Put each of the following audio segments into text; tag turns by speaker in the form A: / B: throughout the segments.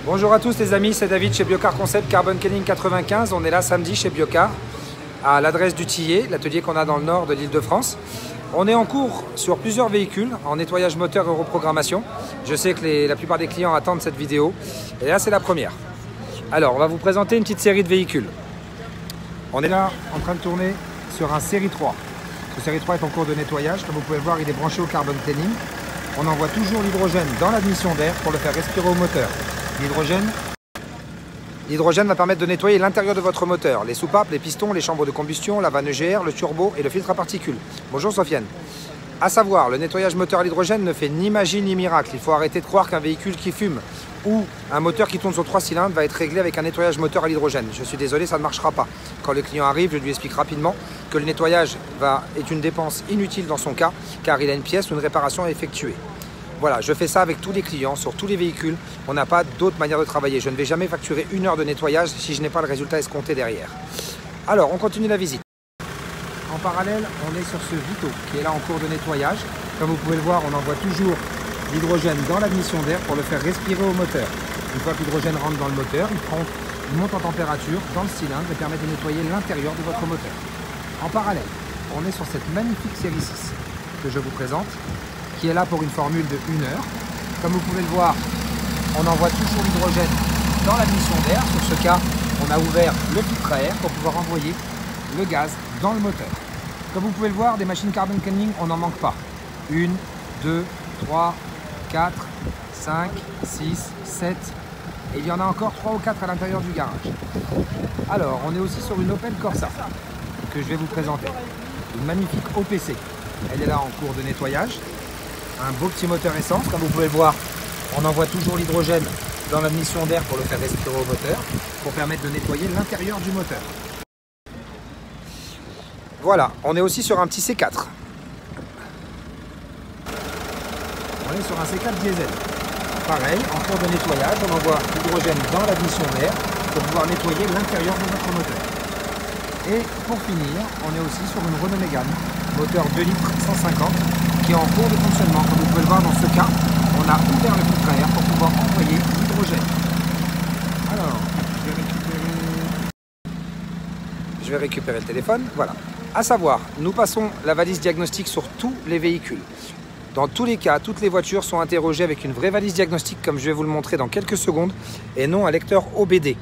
A: Bonjour à tous les amis, c'est David chez Biocar Concept Carbon Kenning 95. On est là samedi chez Biocar à l'adresse du Tillet, l'atelier qu'on a dans le nord de l'Île-de-France. On est en cours sur plusieurs véhicules en nettoyage moteur et reprogrammation. Je sais que la plupart des clients attendent cette vidéo et là c'est la première. Alors on va vous présenter une petite série de véhicules. On est là en train de tourner sur un série 3. Ce série 3 est en cours de nettoyage. Comme vous pouvez le voir, il est branché au Carbon Kenning. On envoie toujours l'hydrogène dans l'admission d'air pour le faire respirer au moteur. L'hydrogène va permettre de nettoyer l'intérieur de votre moteur, les soupapes, les pistons, les chambres de combustion, la vanne EGR, le turbo et le filtre à particules. Bonjour Sofiane. À savoir, le nettoyage moteur à l'hydrogène ne fait ni magie ni miracle. Il faut arrêter de croire qu'un véhicule qui fume ou un moteur qui tourne sur 3 cylindres va être réglé avec un nettoyage moteur à l'hydrogène. Je suis désolé, ça ne marchera pas. Quand le client arrive, je lui explique rapidement que le nettoyage est une dépense inutile dans son cas, car il a une pièce ou une réparation à effectuer. Voilà, je fais ça avec tous les clients, sur tous les véhicules. On n'a pas d'autre manière de travailler. Je ne vais jamais facturer 1 heure de nettoyage si je n'ai pas le résultat escompté derrière. Alors, on continue la visite. En parallèle, on est sur ce Vito qui est là en cours de nettoyage. Comme vous pouvez le voir, on envoie toujours l'hydrogène dans l'admission d'air pour le faire respirer au moteur. Une fois que l'hydrogène rentre dans le moteur, il monte en température dans le cylindre et permet de nettoyer l'intérieur de votre moteur. En parallèle, on est sur cette magnifique série 6 que je vous présente, qui est là pour une formule de 1 heure. Comme vous pouvez le voir, on envoie toujours l'hydrogène dans l'admission d'air. Sur ce cas, on a ouvert le filtre à air pour pouvoir envoyer le gaz dans le moteur. Comme vous pouvez le voir, des machines Carbon Kenning, on n'en manque pas. 1, 2, 3, 4, 5, 6, 7. Et il y en a encore 3 ou 4 à l'intérieur du garage. Alors, on est aussi sur une Opel Corsa que je vais vous présenter. Une magnifique OPC. Elle est là en cours de nettoyage. Un beau petit moteur essence, comme vous pouvez le voir, on envoie toujours l'hydrogène dans l'admission d'air pour le faire respirer au moteur, pour permettre de nettoyer l'intérieur du moteur. Voilà, on est aussi sur un petit C4. On est sur un C4 diesel. Pareil, en cours de nettoyage, on envoie l'hydrogène dans l'admission d'air pour pouvoir nettoyer l'intérieur de votre moteur. Et pour finir, on est aussi sur une Renault Mégane, moteur 2 litres 150, qui est en cours de fonctionnement. Comme vous pouvez le voir dans ce cas, on a ouvert le filtre à air pour pouvoir envoyer l'hydrogène. Alors, je vais récupérer le téléphone. Voilà. À savoir, nous passons la valise diagnostique sur tous les véhicules. Dans tous les cas, toutes les voitures sont interrogées avec une vraie valise diagnostique, comme je vais vous le montrer dans quelques secondes, et non un lecteur OBD.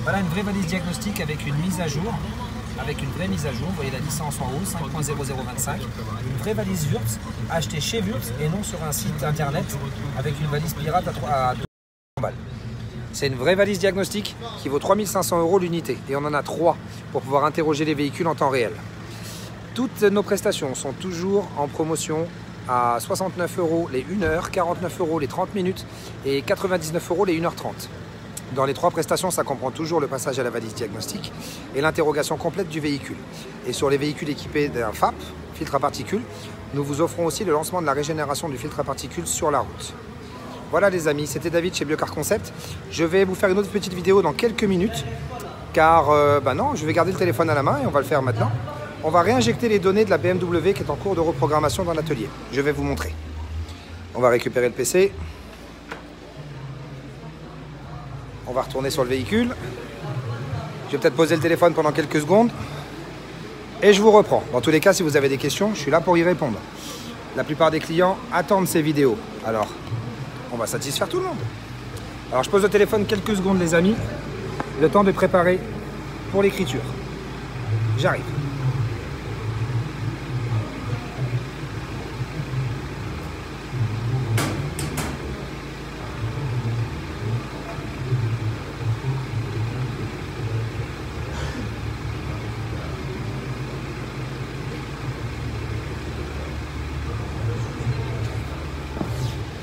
A: Voilà une vraie valise diagnostique avec une mise à jour. Avec une vraie mise à jour, vous voyez la licence en haut, 5.0025. Une vraie valise Wurtz, achetée chez Wurtz et non sur un site internet avec une valise pirate à 200 balles. C'est une vraie valise diagnostique qui vaut 3 500 € l'unité. Et on en a 3 pour pouvoir interroger les véhicules en temps réel. Toutes nos prestations sont toujours en promotion à 69 € les 1 heure, 49 € les 30 minutes et 99 € les 1h30. Dans les 3 prestations, ça comprend toujours le passage à la valise diagnostique et l'interrogation complète du véhicule. Et sur les véhicules équipés d'un FAP, filtre à particules, nous vous offrons aussi le lancement de la régénération du filtre à particules sur la route. Voilà les amis, c'était David chez Biocar Concept. Je vais vous faire une autre petite vidéo dans quelques minutes, car non, je vais garder le téléphone à la main et on va le faire maintenant. On va réinjecter les données de la BMW qui est en cours de reprogrammation dans l'atelier. Je vais vous montrer. On va récupérer le PC. On va retourner sur le véhicule. Je vais peut-être poser le téléphone pendant quelques secondes. Et je vous reprends. Dans tous les cas, si vous avez des questions, je suis là pour y répondre. La plupart des clients attendent ces vidéos. Alors, on va satisfaire tout le monde. Alors, je pose le téléphone quelques secondes, les amis. Le temps de préparer pour l'écriture. J'arrive.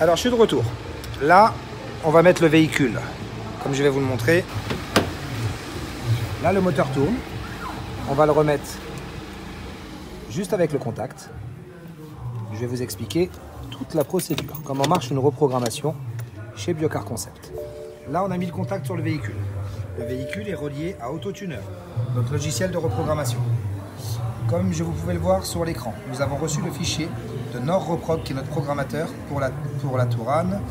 A: Alors je suis de retour. Là, on va mettre le véhicule, comme je vais vous le montrer. Là, le moteur tourne. On va le remettre juste avec le contact. Je vais vous expliquer toute la procédure, comment marche une reprogrammation chez Biocar Concept. Là, on a mis le contact sur le véhicule. Le véhicule est relié à AutoTuner, notre logiciel de reprogrammation. Comme vous pouvez le voir sur l'écran, nous avons reçu le fichier de Nord Reprog, qui est notre programmateur pour la Tourane.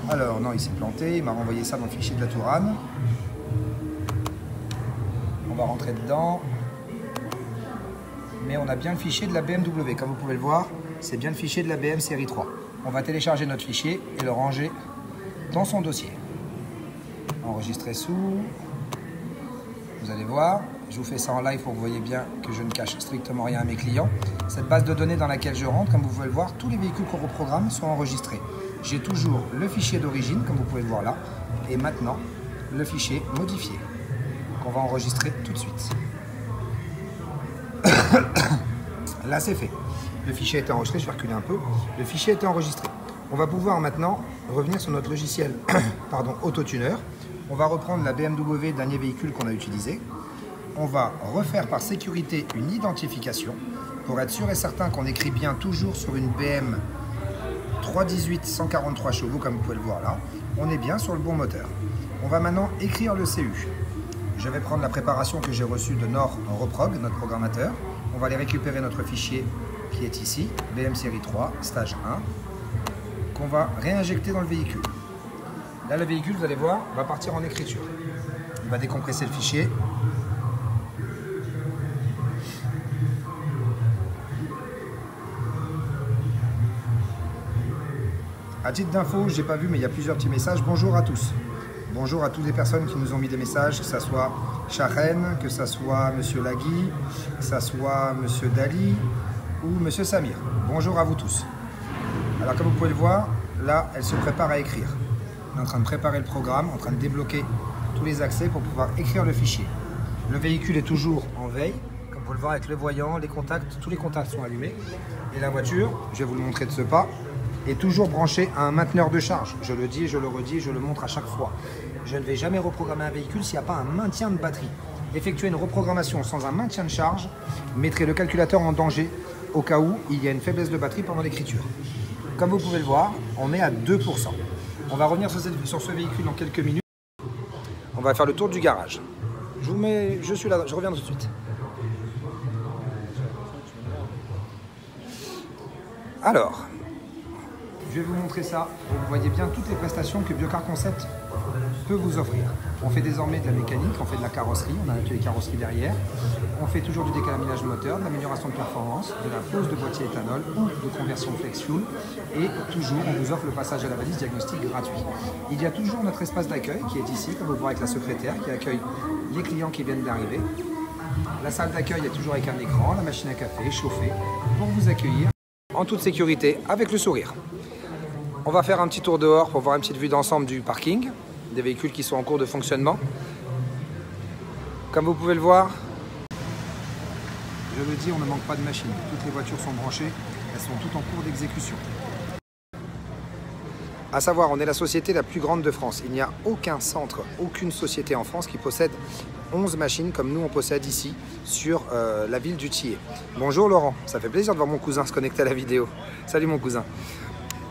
A: Alors non, il s'est planté, il m'a renvoyé ça dans le fichier de la Tourane. On va rentrer dedans. Mais on a bien le fichier de la BMW, comme vous pouvez le voir, c'est bien le fichier de la BM série 3. On va télécharger notre fichier et le ranger dans son dossier. Enregistrer sous. Vous allez voir, je vous fais ça en live pour que vous voyez bien que je ne cache strictement rien à mes clients. Cette base de données dans laquelle je rentre, comme vous pouvez le voir, tous les véhicules qu'on reprogramme sont enregistrés. J'ai toujours le fichier d'origine, comme vous pouvez le voir là, et maintenant le fichier modifié, qu'on va enregistrer tout de suite. Là c'est fait. Le fichier a été enregistré, je vais reculer un peu. Le fichier a été enregistré. On va pouvoir maintenant revenir sur notre logiciel autotuner. On va reprendre la BMW, dernier véhicule qu'on a utilisé. On va refaire par sécurité une identification pour être sûr et certain qu'on écrit bien toujours sur une BM 318 143 chevaux, comme vous pouvez le voir là. On est bien sur le bon moteur. On va maintenant écrire le CU. Je vais prendre la préparation que j'ai reçue de Nord Reprog, notre programmateur. On va aller récupérer notre fichier qui est ici, BM série 3, stage 1, qu'on va réinjecter dans le véhicule. Là, le véhicule, vous allez voir, va partir en écriture. Il va décompresser le fichier. À titre d'info, je n'ai pas vu, mais il y a plusieurs petits messages. Bonjour à tous. Bonjour à toutes les personnes qui nous ont mis des messages, que ce soit Shahen, que ce soit M. Lagui, que ce soit M. Dali ou M. Samir. Bonjour à vous tous. Alors comme vous pouvez le voir, là, elle se prépare à écrire. On est en train de préparer le programme, en train de débloquer tous les accès pour pouvoir écrire le fichier. Le véhicule est toujours en veille, comme vous pouvez le voir avec le voyant, les contacts, tous les contacts sont allumés. Et la voiture, je vais vous le montrer de ce pas, est toujours branchée à un mainteneur de charge. Je le dis, je le redis, je le montre à chaque fois. Je ne vais jamais reprogrammer un véhicule s'il n'y a pas un maintien de batterie. Effectuer une reprogrammation sans un maintien de charge mettrait le calculateur en danger au cas où il y a une faiblesse de batterie pendant l'écriture. Comme vous pouvez le voir, on est à 2%. On va revenir sur ce véhicule dans quelques minutes. On va faire le tour du garage. Je suis là, je reviens tout de suite. Alors, je vais vous montrer ça. Vous voyez bien toutes les prestations que Biocar Concept peut vous offrir. On fait désormais de la mécanique, on fait de la carrosserie, on a un atelier carrosserie derrière. On fait toujours du décalaminage moteur, de l'amélioration de performance, de la pose de boîtier éthanol ou de conversion flex fuel. Et toujours, on vous offre le passage à la valise diagnostic gratuit. Il y a toujours notre espace d'accueil qui est ici, comme vous voyez avec la secrétaire, qui accueille les clients qui viennent d'arriver. La salle d'accueil est toujours avec un écran, la machine à café chauffée pour vous accueillir en toute sécurité avec le sourire. On va faire un petit tour dehors pour voir une petite vue d'ensemble du parking, des véhicules qui sont en cours de fonctionnement. Comme vous pouvez le voir, je le dis, on ne manque pas de machines. Toutes les voitures sont branchées, elles sont toutes en cours d'exécution. À savoir, on est la société la plus grande de France. Il n'y a aucun centre, aucune société en France qui possède 11 machines comme nous on possède ici sur la ville du Tillet. Bonjour Laurent, ça fait plaisir de voir mon cousin se connecter à la vidéo. Salut mon cousin.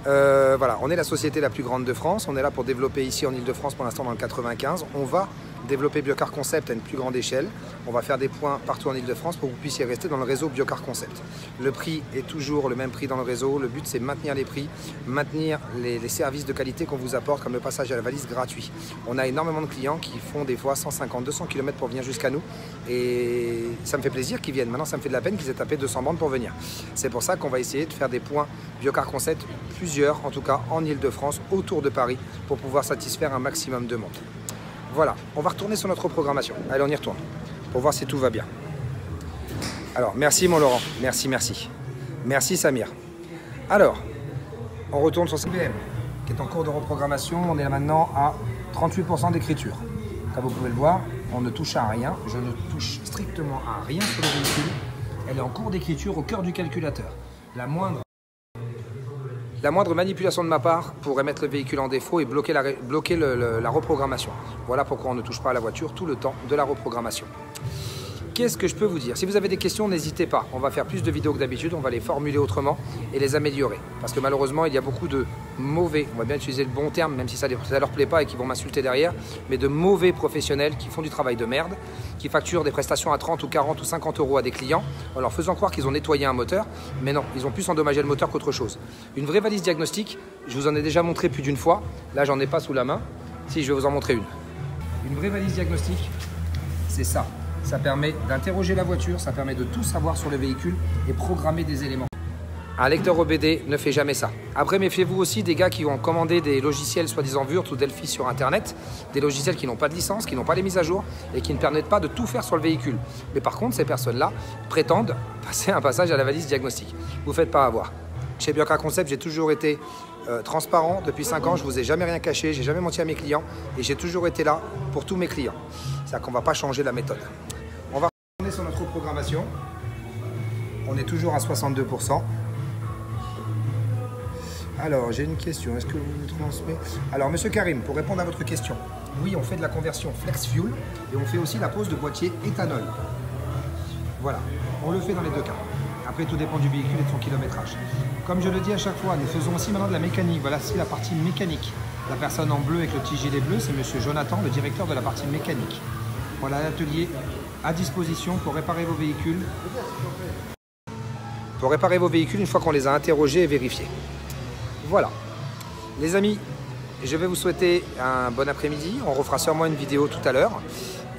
A: Voilà, on est la société la plus grande de France. On est là pour développer ici en Ile-de-France pour l'instant dans le 95. On va développer Biocar Concept à une plus grande échelle. On va faire des points partout en Ile-de-France pour que vous puissiez rester dans le réseau Biocar Concept. Le prix est toujours le même prix dans le réseau. Le but c'est maintenir les prix, maintenir les services de qualité qu'on vous apporte comme le passage à la valise gratuit. On a énormément de clients qui font des fois 150, 200 km pour venir jusqu'à nous et ça me fait plaisir qu'ils viennent. Maintenant ça me fait de la peine qu'ils aient tapé 200 bandes pour venir. C'est pour ça qu'on va essayer de faire des points Biocar Concept, plusieurs en tout cas en Ile-de-France, autour de Paris pour pouvoir satisfaire un maximum de monde. Voilà, on va retourner sur notre programmation. Allez, on y retourne pour voir si tout va bien. Alors, merci mon Laurent, merci, merci. Merci Samir. Alors, on retourne sur cette BM qui est en cours de reprogrammation. On est là maintenant à 38% d'écriture. Comme vous pouvez le voir, on ne touche à rien. Je ne touche strictement à rien sur le véhicule. Elle est en cours d'écriture au cœur du calculateur. La moindre manipulation de ma part pourrait mettre le véhicule en défaut et bloquer la reprogrammation. Voilà pourquoi on ne touche pas à la voiture tout le temps de la reprogrammation. Qu'est-ce que je peux vous dire? Si vous avez des questions, n'hésitez pas. On va faire plus de vidéos que d'habitude, on va les formuler autrement et les améliorer. Parce que malheureusement, il y a beaucoup de mauvais, on va bien utiliser le bon terme, même si ça leur plaît pas et qu'ils vont m'insulter derrière, mais de mauvais professionnels qui font du travail de merde, qui facturent des prestations à 30 ou 40 ou 50 euros à des clients en leur faisant croire qu'ils ont nettoyé un moteur, mais non, ils ont plus endommagé le moteur qu'autre chose. Une vraie valise diagnostique, je vous en ai déjà montré plus d'une fois, là j'en ai pas sous la main, si je vais vous en montrer une. Une vraie valise diagnostique, c'est ça. Ça permet d'interroger la voiture, ça permet de tout savoir sur le véhicule et programmer des éléments. Un lecteur OBD ne fait jamais ça. Après, méfiez-vous aussi des gars qui ont commandé des logiciels soi-disant Wurth ou Delphi sur Internet, des logiciels qui n'ont pas de licence, qui n'ont pas les mises à jour et qui ne permettent pas de tout faire sur le véhicule. Mais par contre, ces personnes-là prétendent passer un passage à la valise diagnostique. Vous ne faites pas avoir. Chez Biocar Concept, j'ai toujours été transparent. Depuis 5 ans, je ne vous ai jamais rien caché, j'ai jamais menti à mes clients et j'ai toujours été là pour tous mes clients. C'est-à-dire qu'on ne va pas changer la méthode. On va retourner sur notre programmation. On est toujours à 62%. Alors, j'ai une question. Est-ce que vous me transmettez? Alors, monsieur Karim, pour répondre à votre question, oui, on fait de la conversion flex fuel et on fait aussi la pose de boîtier éthanol. Voilà, on le fait dans les deux cas. Après, tout dépend du véhicule et de son kilométrage. Comme je le dis à chaque fois, nous faisons aussi maintenant de la mécanique. Voilà, c'est la partie mécanique. La personne en bleu avec le petit gilet bleu, c'est monsieur Jonathan, le directeur de la partie mécanique. Voilà l'atelier à disposition pour réparer vos véhicules. Pour réparer vos véhicules une fois qu'on les a interrogés et vérifiés. Voilà. Les amis, je vais vous souhaiter un bon après-midi. On refera sûrement une vidéo tout à l'heure.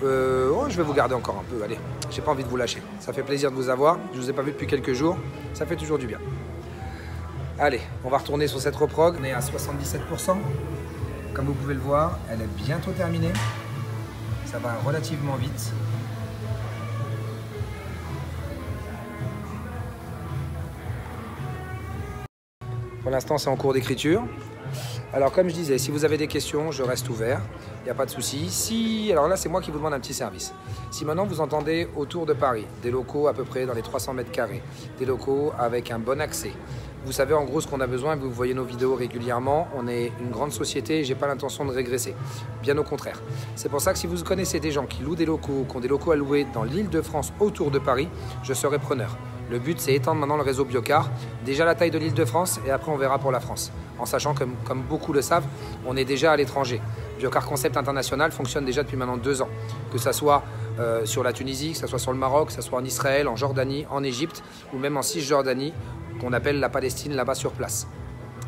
A: Je vais vous garder encore un peu, allez. J'ai pas envie de vous lâcher. Ça fait plaisir de vous avoir. Je vous ai pas vu depuis quelques jours. Ça fait toujours du bien. Allez, on va retourner sur cette reprog. On est à 77%. Comme vous pouvez le voir, elle est bientôt terminée. Ça va relativement vite. Pour l'instant, c'est en cours d'écriture. Alors, comme je disais, si vous avez des questions, je reste ouvert. Il n'y a pas de souci. Alors là, c'est moi qui vous demande un petit service. Si maintenant vous entendez autour de Paris des locaux à peu près dans les 300 mètres carrés, des locaux avec un bon accès, vous savez en gros ce qu'on a besoin, vous voyez nos vidéos régulièrement, on est une grande société et je n'ai pas l'intention de régresser, bien au contraire. C'est pour ça que si vous connaissez des gens qui louent des locaux, qui ont des locaux à louer dans l'Île-de-France autour de Paris, je serai preneur. Le but, c'est étendre maintenant le réseau Biocar, déjà la taille de l'Île-de-France et après on verra pour la France. En sachant que, comme beaucoup le savent, on est déjà à l'étranger. Biocar Concept International fonctionne déjà depuis maintenant 2 ans. Que ça soit sur la Tunisie, que ça soit sur le Maroc, que ça soit en Israël, en Jordanie, en Égypte ou même en Cisjordanie, qu'on appelle la Palestine là-bas sur place.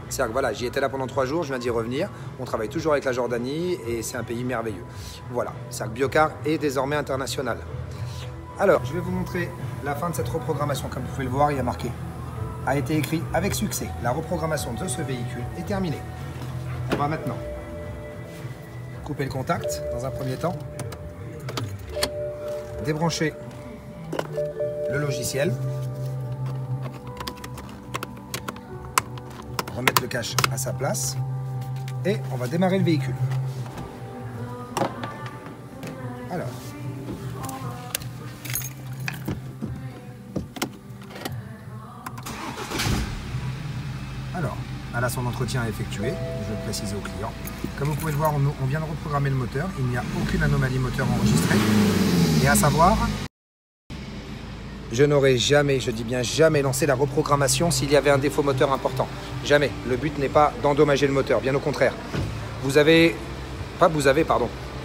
A: C'est-à-dire que voilà, j'y étais là pendant 3 jours, je viens d'y revenir. On travaille toujours avec la Jordanie et c'est un pays merveilleux. Voilà, c'est-à-dire que Biocar est désormais international. Alors, je vais vous montrer la fin de cette reprogrammation. Comme vous pouvez le voir, il y a marqué « A été écrit avec succès. La reprogrammation de ce véhicule est terminée. » On va maintenant couper le contact dans un premier temps, débrancher le logiciel, remettre le cache à sa place et on va démarrer le véhicule. Alors, elle a son entretien à effectuer, je vais le préciser au client. Comme vous pouvez le voir, on vient de reprogrammer le moteur, il n'y a aucune anomalie moteur enregistrée. Et à savoir, je n'aurais jamais, je dis bien jamais, lancé la reprogrammation s'il y avait un défaut moteur important. Jamais. Le but n'est pas d'endommager le moteur, bien au contraire.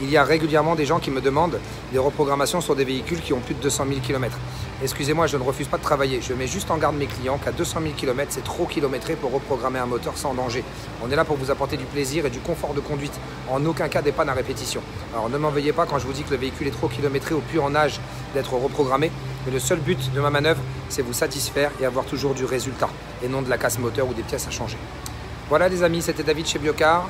A: Il y a régulièrement des gens qui me demandent des reprogrammations sur des véhicules qui ont plus de 200 000 km. Excusez-moi, je ne refuse pas de travailler. Je mets juste en garde mes clients qu'à 200 000 km, c'est trop kilométré pour reprogrammer un moteur sans danger. On est là pour vous apporter du plaisir et du confort de conduite. En aucun cas des pannes à répétition. Alors ne m'en veuillez pas quand je vous dis que le véhicule est trop kilométré ou plus en âge d'être reprogrammé. Mais le seul but de ma manœuvre, c'est vous satisfaire et avoir toujours du résultat. Et non de la casse moteur ou des pièces à changer. Voilà les amis, c'était David chez Biocar.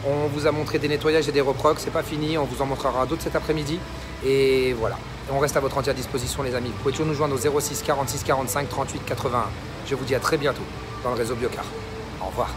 A: On vous a montré des nettoyages et des reprogs, c'est pas fini, on vous en montrera d'autres cet après-midi. Et voilà, on reste à votre entière disposition les amis. Vous pouvez toujours nous joindre au 06 46 45 38 81. Je vous dis à très bientôt dans le réseau Biocar. Au revoir.